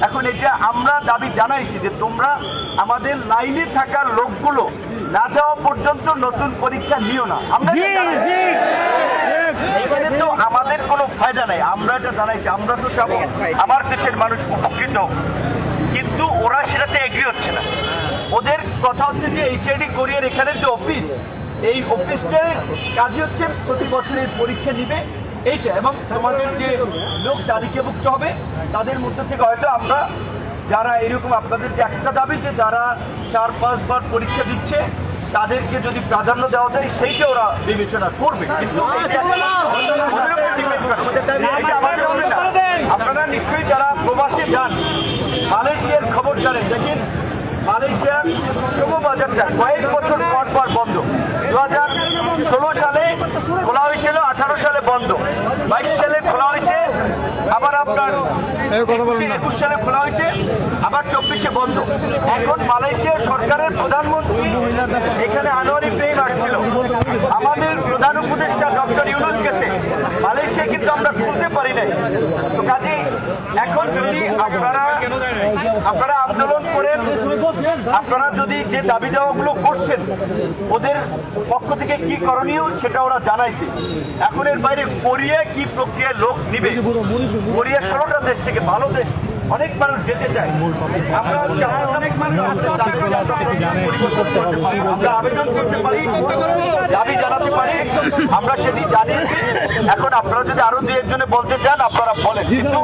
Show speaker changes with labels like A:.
A: এখন এটা আমরা দাবি জানাইছি যে তোমরা আমাদের লাইনে থাকা লোকগুলো না যাওয়া পর্যন্ত নতুন পরীক্ষা নিও না। আমরা এখানে তো আমাদের কোনো ফায়দা নাই, আমরা এটা জানাইছি। আমরা তো চাবো আমার দেশের মানুষ উপকৃত হোক, কিন্তু ওরা সেটাতে এগ্রি হচ্ছে না। ওদের কথা হচ্ছে যে এইচআইডি কোরিয়ার এখানে যে অফিস, এই অফিসটার কাজই হচ্ছে প্রতি বছরের পরীক্ষা নিবে এইটা, এবং তোমাদের যে লোক তালিকাভুক্ত হবে তাদের মধ্যে থেকে হয়তো আমরা যারা এরকম আপনাদের যে একটা দাবি যে যারা 4-5 বার পরীক্ষা দিচ্ছে তাদেরকে যদি প্রাধান্য দেওয়া যায় সেইটা ওরা বিবেচনা করবে। কিন্তু আপনারা নিশ্চয়ই যারা প্রবাসে যান মালয়েশিয়ার খবর জানেন। দেখেন মালয়েশিয়ার শ্রম বাজারটা কয়েক বছর পর পর বন্ধ। 2016 সালে খোলা হয়েছিল, 18 সালে বন্ধ, 22 সালে খোলা হয়েছে, আবার আপনার 21 সালে খোলা হয়েছে, আবার 24-এ বন্ধ। এখন মালয়েশিয়া সরকারের প্রধানমন্ত্রী এখানে আনোয়ার ইব্রাহিম আসছিল, আমাদের প্রধান উপদেষ্টা ডক্টর ইউনূস গেছে মালয়েশিয়া, কিন্তু আমরা খুলতে পারি নাই। তো কাজে এখন যদি আপনারা আন্দোলন করেন, আপনারা যদি যে দাবি দেওয়াগুলো করছেন ওদের পক্ষ থেকে কি করণীয় সেটা ওরা জানাইছে। এখন এর বাইরে কোরিয়া কি প্রক্রিয়ায় লোক নিবে? কোরিয়া 16টা দেশ থেকে, ভালো দেশ, অনেক মানুষ যেতে চায়। আমরা আমরা আবেদন করতে পারি, দাবি জানাতে পারি, আমরা সেটি জানিয়েছি। এখন আপনারা যদি আরো 2-1 জনে বলতে চান আপনারা বলেন, কিন্তু